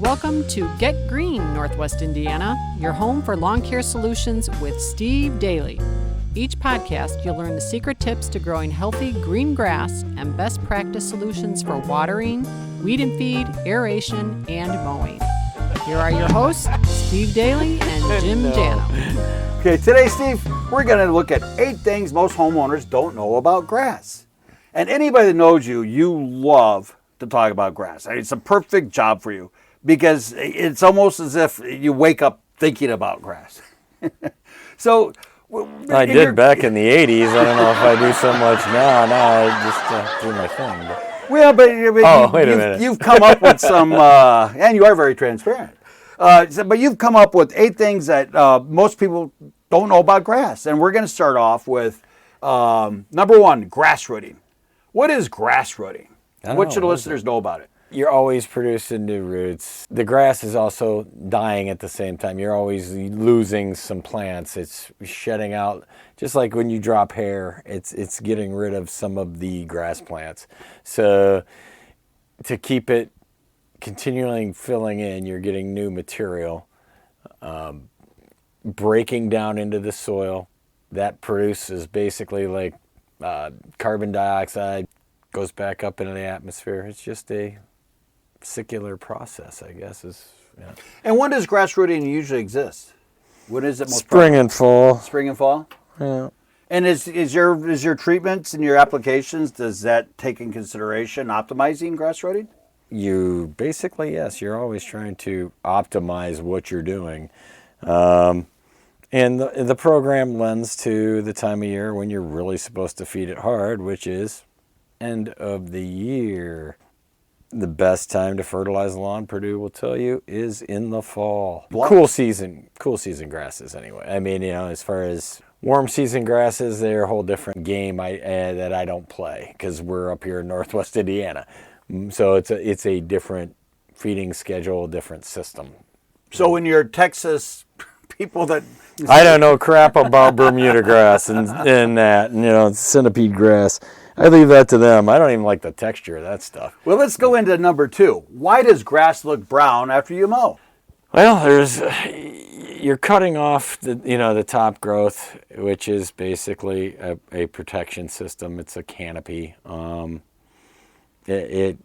Welcome to Get Green, Northwest Indiana, your home for lawn care solutions with Steve Daly. Each podcast, you'll learn the secret tips to growing healthy green grass and best practice solutions for watering, weed and feed, aeration, and mowing. Here are your hosts, Steve Daly and Jim Jano. Okay, today, Steve, we're going to look at 8 things most homeowners don't know about grass. And anybody that knows you, you love to talk about grass. It's a perfect job for you because it's almost as if you wake up thinking about grass. So, I did back in the 80s. I don't know if I do so much now. Now I just do my thing. Well, but you've come up with some, and you are very transparent. But you've come up with 8 things that most people don't know about grass. And we're going to start off with number 1, grass rooting. What is grass rooting? What should listeners know about it? You're always producing new roots. The grass is also dying at the same time. You're always losing some plants. It's shedding out, just like when you drop hair, it's getting rid of some of the grass plants. So to keep it continually filling in, you're getting new material, breaking down into the soil. That produces basically like carbon dioxide, goes back up into the atmosphere. It's just a circular process, I guess. And when does grass rooting usually exist? When is it most Spring and fall. Spring and fall? Yeah. And is your treatments and your applications, does that take in consideration optimizing grass rooting? You basically, yes, you're always trying to optimize what you're doing. And the program lends to the time of year when you're really supposed to feed it hard, which is end of the year. The best time to fertilize the lawn, Purdue will tell you, is in the fall. Cool season grasses anyway. I mean, as far as warm season grasses, they're a whole different game that I don't play because we're up here in Northwest Indiana. So it's a different feeding schedule, different system. So when you're Texas people that... I don't know crap about Bermuda grass and that, and, centipede grass. I leave that to them. I don't even like the texture of that stuff. Well, let's go into number 2. Why does grass look brown after you mow? Well, you're cutting off the top growth, which is basically a protection system. It's a canopy. It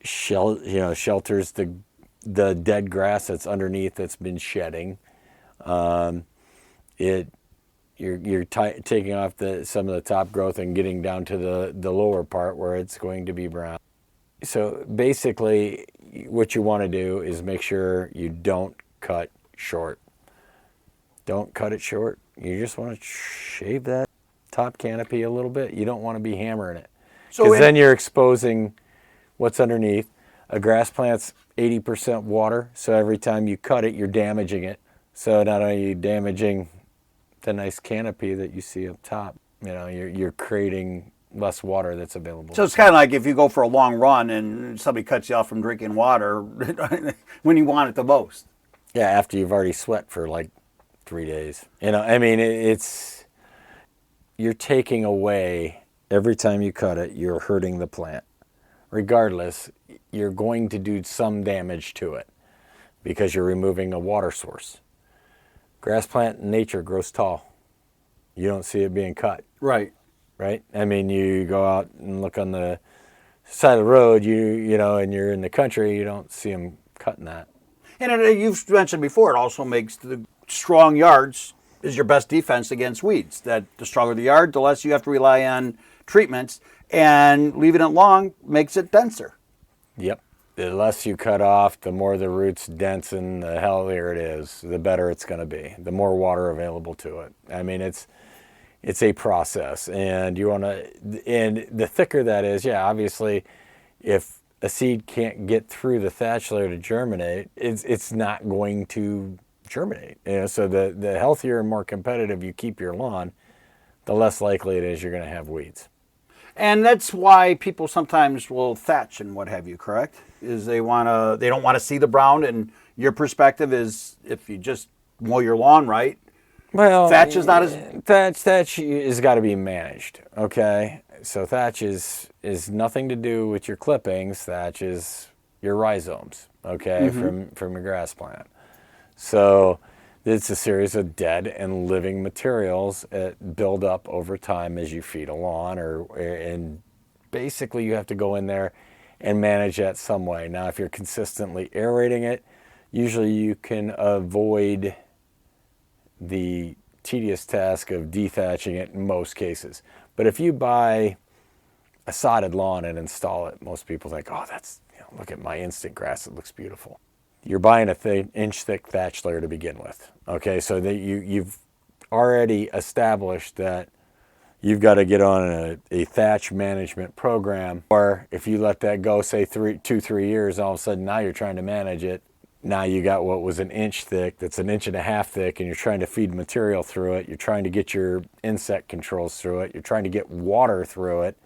shelters the dead grass that's underneath that's been shedding. You're taking off some of the top growth and getting down to the lower part where it's going to be brown. So basically, what you want to do is make sure you don't cut short. Don't cut it short. You just want to shave that top canopy a little bit. You don't want to be hammering it. Because then you're exposing what's underneath. A grass plant's 80% water, so every time you cut it, you're damaging it. So not only are you damaging the nice canopy that you see up top, you're creating less water that's available. So it's kind of like if you go for a long run and somebody cuts you off from drinking water when you want it the most. Yeah, after you've already sweat for like 3 days. It's you're taking away, every time you cut it, you're hurting the plant. Regardless, you're going to do some damage to it because you're removing a water source. Grass plant in nature grows tall. You don't see it being cut. Right. Right? You go out and look on the side of the road, and you're in the country, you don't see them cutting that. And you've mentioned before, it also makes the strong yards is your best defense against weeds. That the stronger the yard, the less you have to rely on treatments, and leaving it long makes it denser. Yep. The less you cut off, the more the roots densen, the healthier it is, the better it's going to be, the more water available to it. It's a process, and the thicker that is, obviously, if a seed can't get through the thatch layer to germinate, it's not going to germinate. So the healthier and more competitive you keep your lawn, the less likely it is you're going to have weeds. And that's why people sometimes will thatch and what have you, correct? Is they don't want to see the brown, and your perspective is if you just mow your lawn right, well, thatch is not as... Thatch has got to be managed, okay? So thatch is nothing to do with your clippings. Thatch is your rhizomes. okay, from your grass plant. So it's a series of dead and living materials that build up over time as you feed a lawn, and basically you have to go in there and manage that some way. Now, if you're consistently aerating it, usually you can avoid the tedious task of dethatching it in most cases. But if you buy a sodded lawn and install it, most people think, oh, look at my instant grass, it looks beautiful. You're buying a inch thick thatch layer to begin with. Okay, so that you've already established that you've got to get on a thatch management program. Or if you let that go, say 2-3 years, all of a sudden now you're trying to manage it. Now you got what was an inch thick that's an inch and a half thick, and you're trying to feed material through it. You're trying to get your insect controls through it. You're trying to get water through it,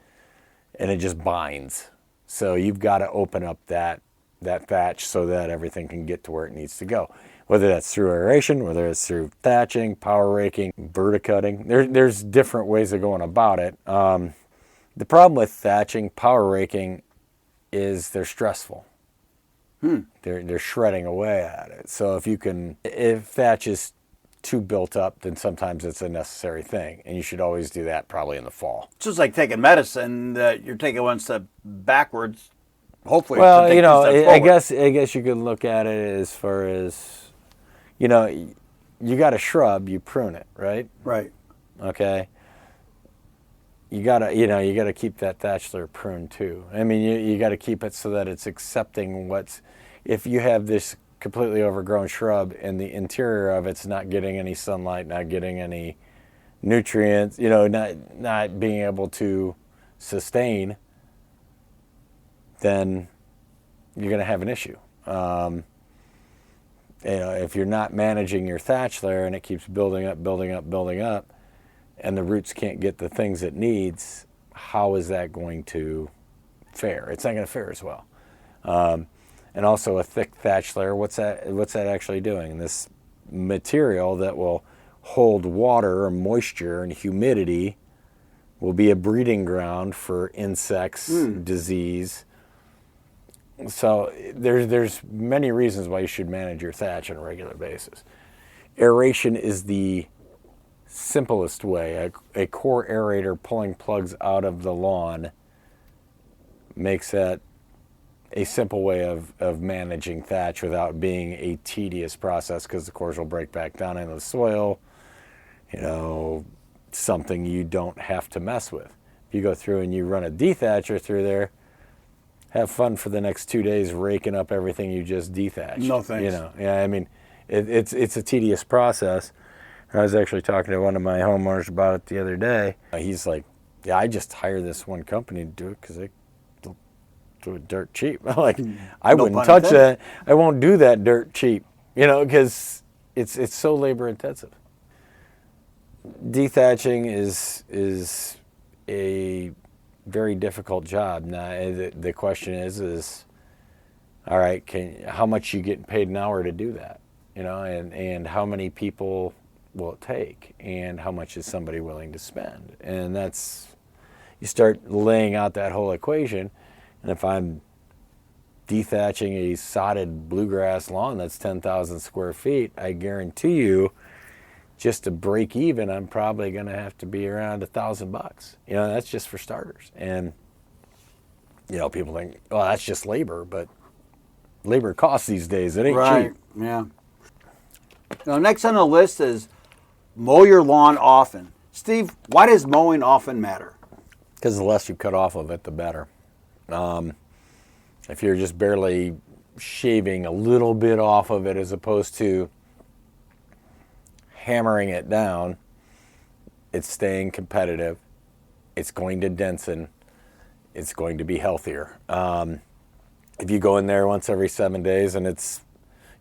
and it just binds. So you've got to open up that thatch so that everything can get to where it needs to go. Whether that's through aeration, whether it's through thatching, power raking, verticutting. There's different ways of going about it. The problem with thatching, power raking, is they're stressful. They're shredding away at it. So if thatch is too built up, then sometimes it's a necessary thing, and you should always do that probably in the fall. It's just like taking medicine that you're taking one step backwards. Hopefully, well, I guess you could look at it as far as, you got a shrub, you prune it, right? Right. Okay. You gotta keep that thatch layer pruned too. I mean, you gotta keep it so that it's accepting if you have this completely overgrown shrub and the interior of it's not getting any sunlight, not getting any nutrients, not being able to sustain, then you're going to have an issue. If you're not managing your thatch layer and it keeps building up, and the roots can't get the things it needs, how is that going to fare? It's not going to fare as well. And also a thick thatch layer, what's that actually doing? This material that will hold water or moisture and humidity will be a breeding ground for insects, disease. So there's many reasons why you should manage your thatch on a regular basis. Aeration is the simplest way. A core aerator pulling plugs out of the lawn makes that a simple way of managing thatch without being a tedious process, because the cores will break back down into the soil. Something you don't have to mess with. If you go through and you run a dethatcher through there, have fun for the next 2 days raking up everything you just dethatched. No thanks. I mean, it's a tedious process. I was actually talking to one of my homeowners about it the other day. He's like, yeah, I just hire this one company to do it because they do it dirt cheap. I'm like, I wouldn't touch that. I won't do that dirt cheap, because it's so labor intensive. Dethatching is a very difficult job. Now, the question is all right, how much you getting paid an hour to do that? And how many people will it take, and how much is somebody willing to spend? And you start laying out that whole equation. And if I'm dethatching a sodded bluegrass lawn that's 10,000 square feet, I guarantee you, just to break even, I'm probably going to have to be around $1,000. That's just for starters. And people think, well, that's just labor, but labor costs these days. It ain't cheap. Yeah. Now, next on the list is mow your lawn often. Steve, why does mowing often matter? Because the less you cut off of it, the better. If you're just barely shaving a little bit off of it as opposed to hammering it down, it's staying competitive. It's going to densen. It's going to be healthier. If you go in there once every 7 days and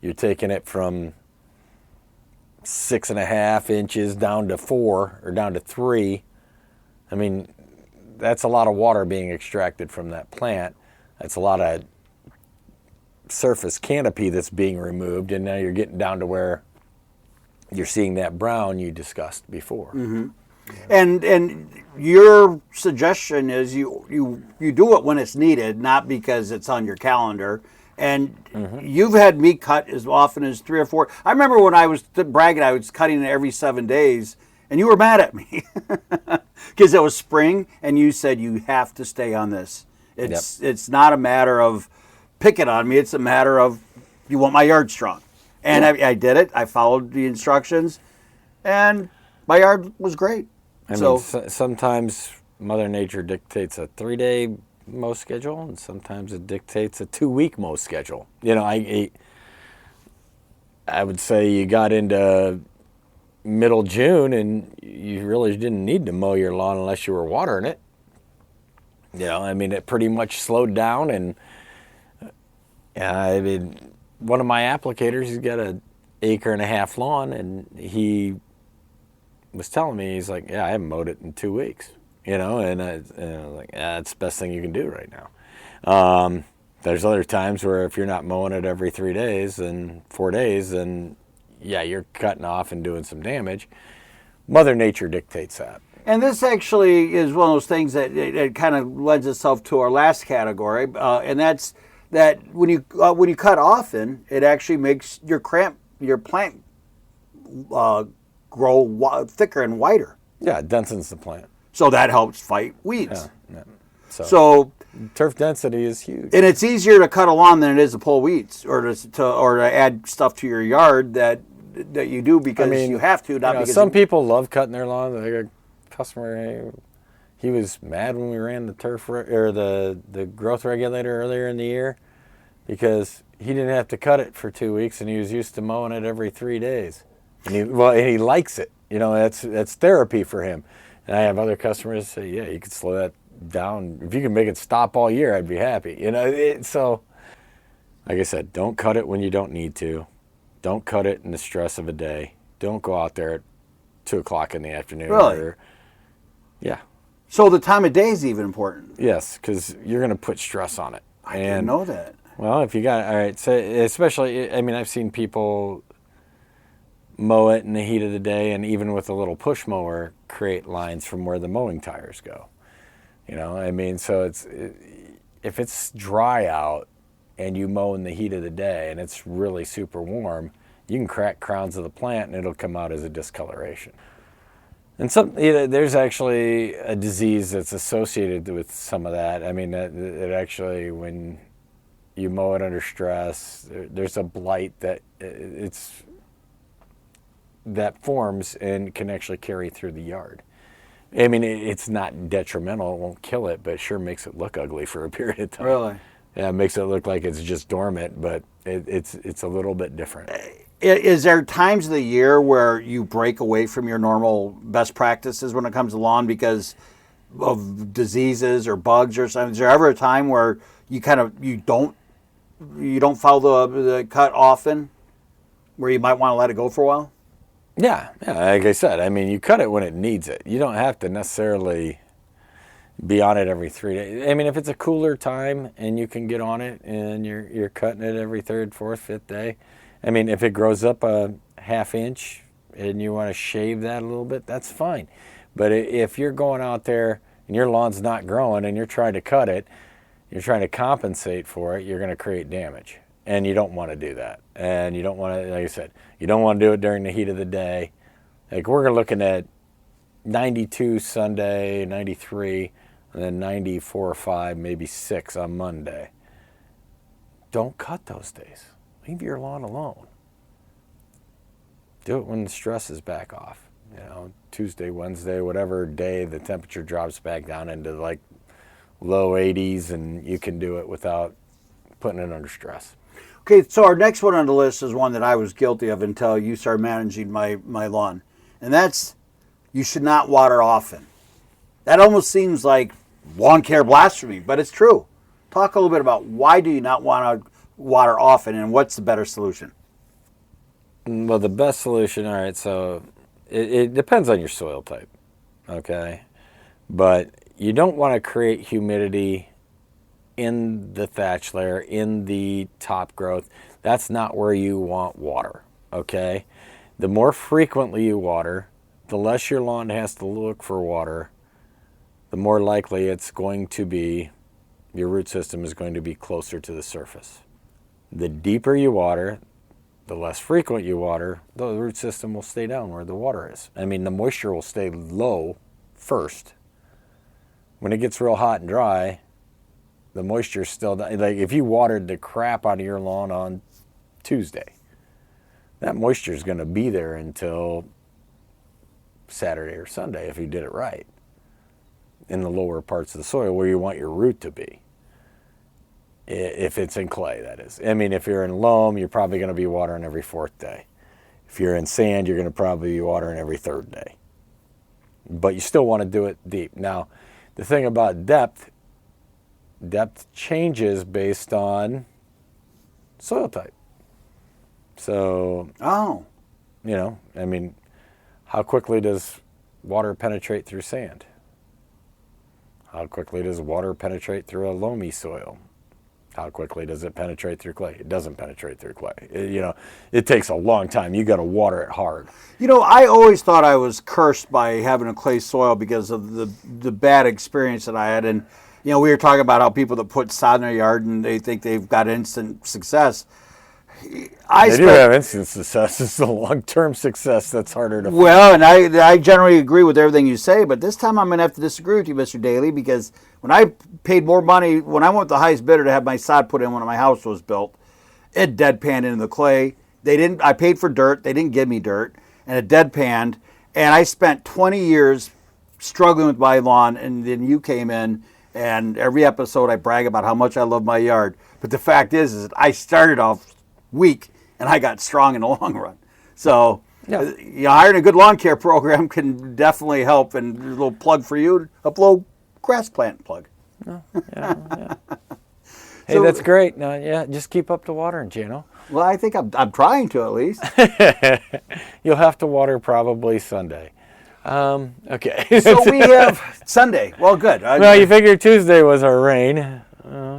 you're taking it from 6.5 inches down to 4 or down to 3, I mean, that's a lot of water being extracted from that plant. That's a lot of surface canopy that's being removed, and now you're getting down to where you're seeing that brown you discussed before. Mm-hmm. And your suggestion is you do it when it's needed, not because it's on your calendar. And you've had me cut as often as 3 or 4. I remember when I was bragging, I was cutting it every 7 days, and you were mad at me because it was spring, and you said you have to stay on this. It's not a matter of pick it on me. It's a matter of you want my yard strong. And I did it. I followed the instructions, and my yard was great. I mean, sometimes Mother Nature dictates a 3-day mow schedule, and sometimes it dictates a 2-week mow schedule. You know, I would say you got into middle June and you really didn't need to mow your lawn unless you were watering it. You know, I mean, it pretty much slowed down, and I mean, one of my applicators, he's got an 1.5 acre lawn, and he was telling me, he's like, yeah, I haven't mowed it in 2 weeks. You know, and I was like, yeah, that's the best thing you can do right now. There's other times where if you're not mowing it every 3 days and 4 days, then yeah, you're cutting off and doing some damage. Mother Nature dictates that. And this actually is one of those things that it kind of lends itself to our last category, and that's that when you cut often, it actually makes your plant grow thicker and wider. Yeah, it densens the plant. So that helps fight weeds. Yeah. So turf density is huge, and it's easier to cut a lawn than it is to pull weeds or to add stuff to your yard that you do because you have to. Not because some people love cutting their lawn. They got a customer. He was mad when we ran the turf or the growth regulator earlier in the year because he didn't have to cut it for 2 weeks and he was used to mowing it every 3 days. And he likes it. You know, that's therapy for him. And I have other customers say, yeah, you could slow that down. If you can make it stop all year, I'd be happy. You know, so like I said, don't cut it when you don't need to. Don't cut it in the stress of a day. Don't go out there at 2 o'clock in the afternoon. Really? Yeah. So the time of day is even important. Yes, because you're going to put stress on it. I didn't know that. Well, if you got, all right, so especially, I mean, I've seen people mow it in the heat of the day and even with a little push mower create lines from where the mowing tires go. You know, I mean, so if it's dry out and you mow in the heat of the day and it's really super warm, you can crack crowns of the plant and it'll come out as a discoloration. And there's actually a disease that's associated with some of that. I mean, it actually, when you mow it under stress, there's a blight that forms and can actually carry through the yard. I mean, it's not detrimental, it won't kill it, but it sure makes it look ugly for a period of time. Really? Yeah, it makes it look like it's just dormant, but it's a little bit different. Is there times of the year where you break away from your normal best practices when it comes to lawn because of diseases or bugs or something? Is there ever a time where you don't follow the cut often, where you might want to let it go for a while? Yeah, like I said, I mean, you cut it when it needs it. You don't have to necessarily be on it every 3 days. I mean, if it's a cooler time and you can get on it and you're cutting it every 3rd, 4th, 5th day. I mean, if it grows up a 1/2 inch and you want to shave that a little bit, that's fine. But if you're going out there and your lawn's not growing and you're trying to cut it, you're trying to compensate for it, you're going to create damage. And you don't want to do that. And you don't want to, like I said, you don't want to do it during the heat of the day. Like we're looking at 92 Sunday, 93, and then 94 or 5, maybe 6 on Monday. Don't cut those days. Leave your lawn alone. Do it when the stress is back off. You know, Tuesday, Wednesday, whatever day the temperature drops back down into like low 80s, and you can do it without putting it under stress. Okay, so our next one on the list is one that I was guilty of until you started managing my lawn. And that's, you should not water often. That almost seems like lawn care blasphemy, but it's true. Talk a little bit about why do you not want to water often and what's the better solution? Well, the best solution, all right, so it depends on your soil type, okay? But you don't want to create humidity in the thatch layer, in the top growth. That's not where you want water, okay? The more frequently you water, the less your lawn has to look for water, the more likely it's going to be, your root system is going to be closer to the surface. The deeper you water, the less frequent you water, the root system will stay down where the water is. I mean, the moisture will stay low first. When it gets real hot and dry, the moisture's still down. Like if you watered the crap out of your lawn on Tuesday, that moisture is going to be there until Saturday or Sunday if you did it right in the lower parts of the soil where you want your root to be. If it's in clay, that is. I mean, if you're in loam, you're probably going to be watering every fourth day. If you're in sand, you're going to probably be watering every third day. But you still want to do it deep. Now, the thing about depth changes based on soil type. So, you know, I mean, how quickly does water penetrate through sand? How quickly does water penetrate through a loamy soil? How quickly does it penetrate through clay? It doesn't penetrate through clay. It takes a long time. You got to water it hard. I always thought I was cursed by having a clay soil because of the bad experience that I had. And, we were talking about how people that put sod in their yard and they think they've got instant success. They do have instant success. It's the long-term success that's harder to find. Well, and I generally agree with everything you say, but this time I'm going to have to disagree with you, Mr. Daly, because when I paid more money, when I went with the highest bidder to have my sod put in when my house was built, it deadpanned into the clay. I paid for dirt. They didn't give me dirt, and it deadpanned. And I spent 20 years struggling with my lawn, and then you came in, and every episode I brag about how much I love my yard. But the fact is I started off weak, and I got strong in the long run. So, hiring a good lawn care program can definitely help. And a little plug for you, a little grass plant plug. Yeah. Hey, that's great. No, just keep up the watering, Jano. Well, I think I'm trying to at least. You'll have to water probably Sunday. Okay. So we have Sunday. Well, good. Well, you figured Tuesday was our rain,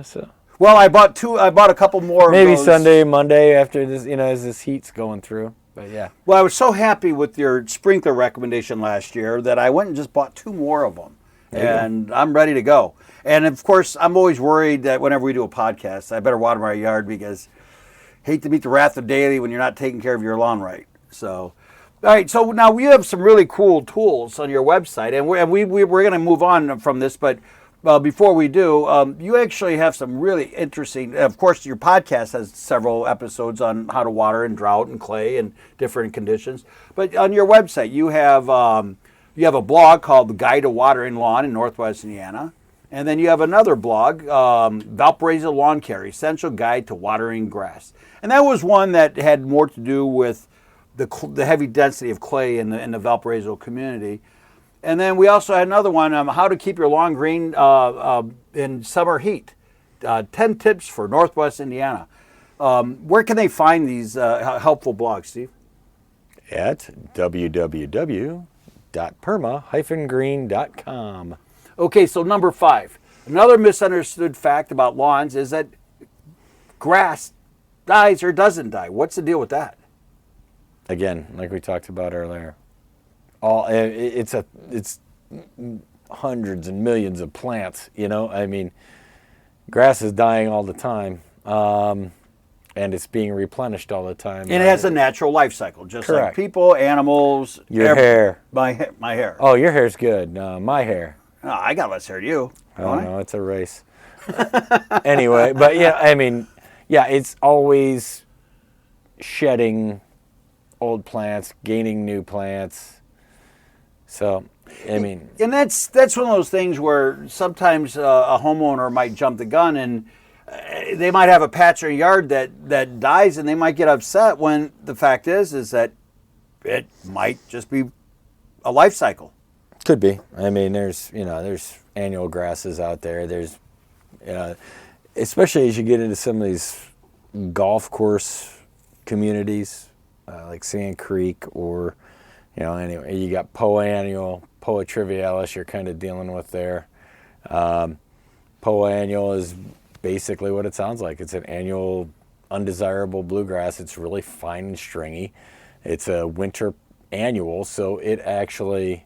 so. Well, I bought a couple more. Maybe of those. Sunday, Monday after this, as this heat's going through. But yeah. Well, I was so happy with your sprinkler recommendation last year that I went and just bought 2 more of them, and I'm ready to go. And of course, I'm always worried that whenever we do a podcast, I better water my yard because I hate to meet the wrath of Daly when you're not taking care of your lawn right. So, all right. So now we have some really cool tools on your website, and we're going to move on from this, but. Before we do, you actually have some really interesting, of course, your podcast has several episodes on how to water in drought and clay and different conditions. But on your website, you have a blog called The Guide to Watering Lawn in Northwest Indiana. And then you have another blog, Valparaiso Lawn Care, Essential Guide to Watering Grass. And that was one that had more to do with the heavy density of clay in the Valparaiso community. And then we also had another one, how to keep your lawn green in summer heat. 10 tips for Northwest Indiana. Where can they find these helpful blogs, Steve? At www.perma-green.com. Okay, so number 5. Another misunderstood fact about lawns is that grass dies or doesn't die. What's the deal with that? Again, like we talked about earlier. It's hundreds and millions of plants, I mean, grass is dying all the time, and it's being replenished all the time. And it has a natural life cycle, just Correct. Like people, animals. Your hair. My hair. Oh, your hair's good. My hair. Oh, I got less hair than you. Oh, no, it's a race. Anyway, but it's always shedding old plants, gaining new plants. So, I mean, and that's one of those things where sometimes a homeowner might jump the gun and they might have a patch in their yard that dies, and they might get upset when the fact is that it might just be a life cycle. Could be. I mean, there's annual grasses out there. There's, especially as you get into some of these golf course communities like Sand Creek or. Anyway, you got Poa annual, Poa trivialis you're kind of dealing with there. Poa annual is basically what it sounds like. It's an annual undesirable bluegrass. It's really fine and stringy. It's a winter annual, so it actually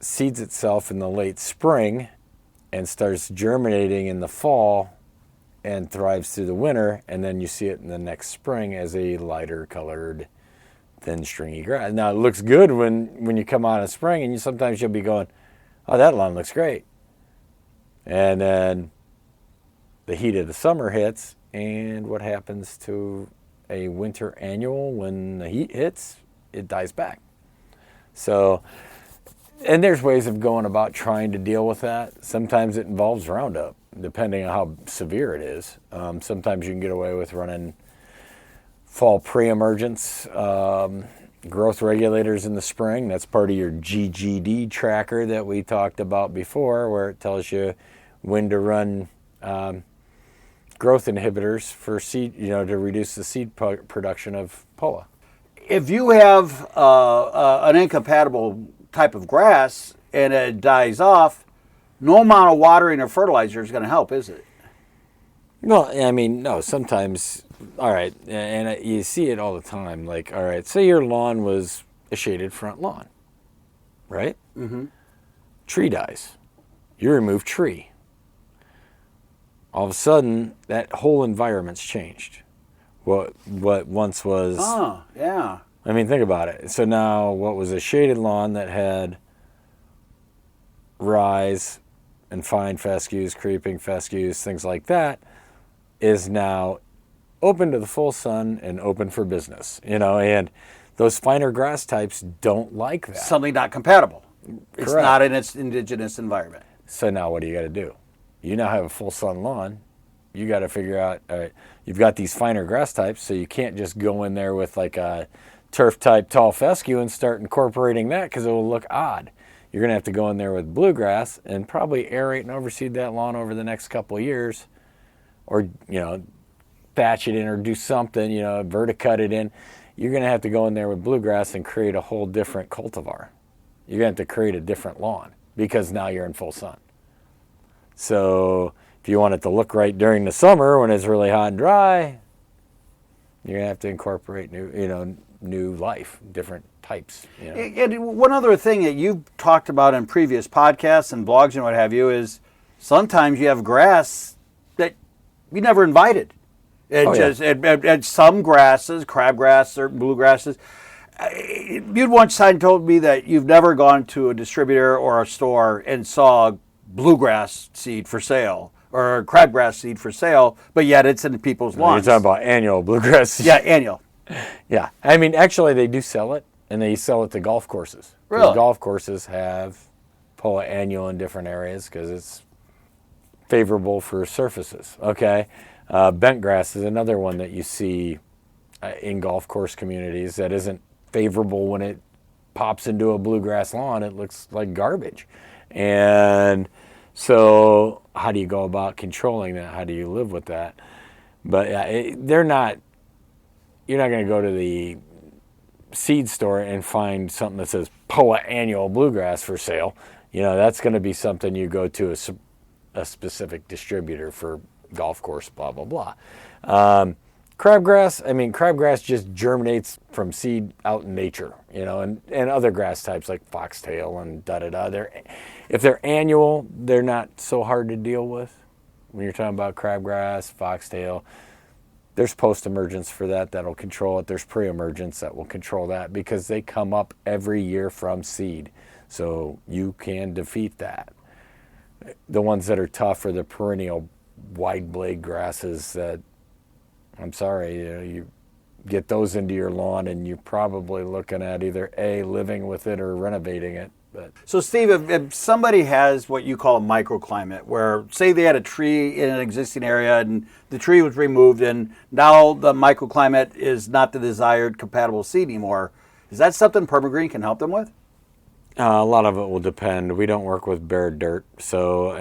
seeds itself in the late spring and starts germinating in the fall and thrives through the winter, and then you see it in the next spring as a lighter colored, thin, stringy grass. Now, it looks good when you come out in spring, and sometimes you'll be going, oh, that lawn looks great. And then the heat of the summer hits, and what happens to a winter annual when the heat hits? It dies back. So, and there's ways of going about trying to deal with that. Sometimes it involves Roundup, depending on how severe it is. Sometimes you can get away with running fall pre-emergence growth regulators in the spring. That's part of your GGD tracker that we talked about before, where it tells you when to run growth inhibitors for seed, to reduce the seed production of POA. If you have an incompatible type of grass and it dies off, no amount of watering or fertilizer is going to help, is it? Well, I mean, no, sometimes, all right, and you see it all the time. Like, all right, say your lawn was a shaded front lawn, right? Mm-hmm. Tree dies. You remove tree. All of a sudden, that whole environment's changed. What once was... Oh, yeah. I mean, think about it. So now what was a shaded lawn that had rise and fine fescues, creeping fescues, things like that, is now open to the full sun and open for business, and those finer grass types don't like that. Something not compatible. It's Correct. not in its indigenous environment. So now what do you got to do? You now have a full sun lawn. You got to figure out, all right, you've got these finer grass types, so you can't just go in there with like a turf type tall fescue and start incorporating that because it will look odd. You're going to have to go in there with bluegrass and probably aerate and overseed that lawn over the next couple of years, or, thatch it in or do something, verticut it in. You're going to have to go in there with bluegrass and create a whole different cultivar. You're going to have to create a different lawn because now you're in full sun. So if you want it to look right during the summer when it's really hot and dry, you're going to have to incorporate new life, different types. And one other thing that you've talked about in previous podcasts and blogs and what have you is sometimes you have grass that you never invited. And some grasses, crabgrass or bluegrasses. You'd once told me that you've never gone to a distributor or a store and saw bluegrass seed for sale or crabgrass seed for sale, but yet it's in people's lawns. You're talking about annual bluegrass seed. Yeah, annual. Yeah. I mean, actually, they do sell it, and they sell it to golf courses. Really? Golf courses have POA annual in different areas because it's favorable for surfaces, okay? Bent grass is another one that you see in golf course communities that isn't favorable when it pops into a bluegrass lawn. It looks like garbage. And so how do you go about controlling that? How do you live with that? But you're not going to go to the seed store and find something that says POA annual bluegrass for sale. That's going to be something you go to a specific distributor for golf course, blah, blah, blah. Crabgrass just germinates from seed out in nature, and other grass types like foxtail and da-da-da. If they're annual, they're not so hard to deal with. When you're talking about crabgrass, foxtail, there's post-emergence for that that'll control it. There's pre-emergence that will control that because they come up every year from seed. So you can defeat that. The ones that are tough are the perennial wide blade grasses that, I'm sorry, you get those into your lawn and you're probably looking at either A, living with it or renovating it. But So Steve, if somebody has what you call a microclimate, where say they had a tree in an existing area and the tree was removed and now the microclimate is not the desired compatible seed anymore, is that something Perma-Green can help them with? a lot of it will depend. We don't work with bare dirt, so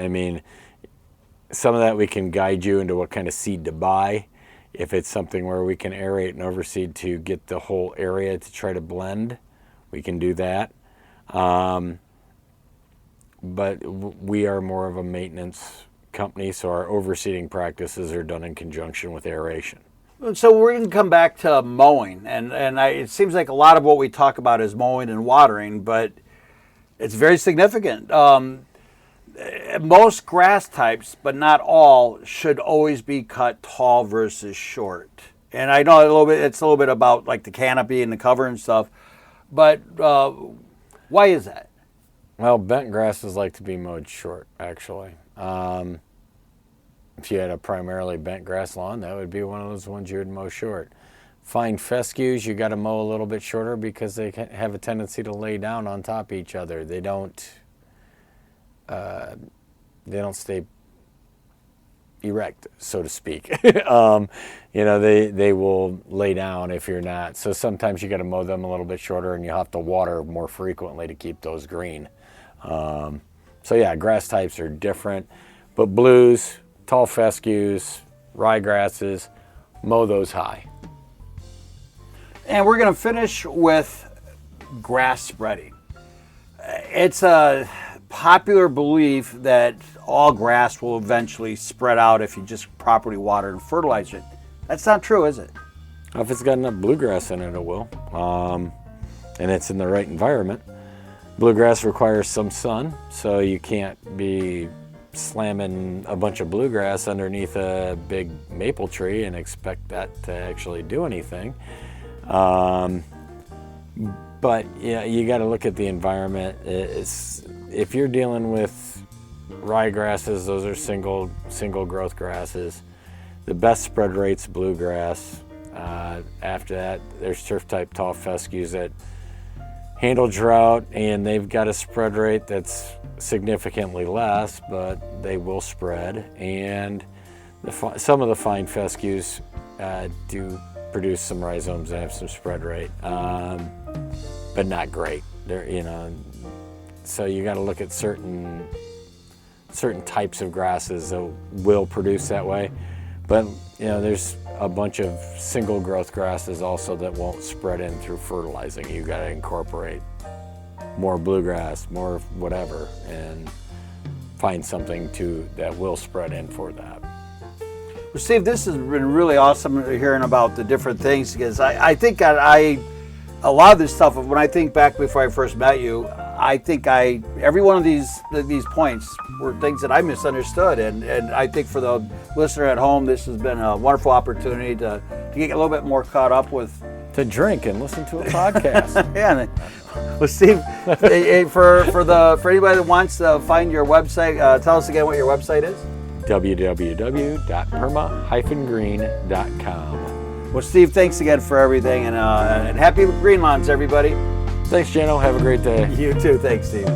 some of that we can guide you into what kind of seed to buy. If it's something where we can aerate and overseed to get the whole area to try to blend, we can do that. But we are more of a maintenance company, so our overseeding practices are done in conjunction with aeration. So we're going to come back to mowing, and it seems like a lot of what we talk about is mowing and watering, but it's very significant. most grass types, but not all, should always be cut tall versus short. And I know it's a little bit about like the canopy and the cover and stuff, but why is that? Well, bent grasses like to be mowed short, actually. If you had a primarily bent grass lawn, that would be one of those ones you would mow short. Fine fescues, you got to mow a little bit shorter because they have a tendency to lay down on top of each other. They don't stay erect, so to speak. They will lay down if you're not. So sometimes you got to mow them a little bit shorter, and you have to water more frequently to keep those green. Grass types are different, but blues, tall fescues, ryegrasses, mow those high. And we're going to finish with grass spreading. It's a popular belief that all grass will eventually spread out if you just properly water and fertilize it. That's not true, is it? If it's got enough bluegrass in it, it will. And it's in the right environment. Bluegrass requires some sun, so you can't be slamming a bunch of bluegrass underneath a big maple tree and expect that to actually do anything. But yeah, you got to look at the environment. If you're dealing with ryegrasses, those are single growth grasses. The best spread rate's bluegrass. After that, there's turf type tall fescues that handle drought, and they've got a spread rate that's significantly less, but they will spread. And some of the fine fescues do produce some rhizomes and have some spread rate, but not great. So you got to look at certain types of grasses that will produce that way. But there's a bunch of single growth grasses also that won't spread in through fertilizing. You got to incorporate more bluegrass, more whatever, and find something that will spread in for that. Well, Steve, this has been really awesome hearing about the different things, because I think a lot of this stuff, when I think back before I first met you, I think every one of these points were things that I misunderstood, and I think for the listener at home, this has been a wonderful opportunity to get a little bit more caught up with. To drink and listen to a podcast. Yeah. Well, Steve, for anybody that wants to find your website, tell us again what your website is. www.perma-green.com. Well, Steve, thanks again for everything, and happy green lawns, everybody. Thanks, Jano. Have a great day. You too. Thanks, Steve.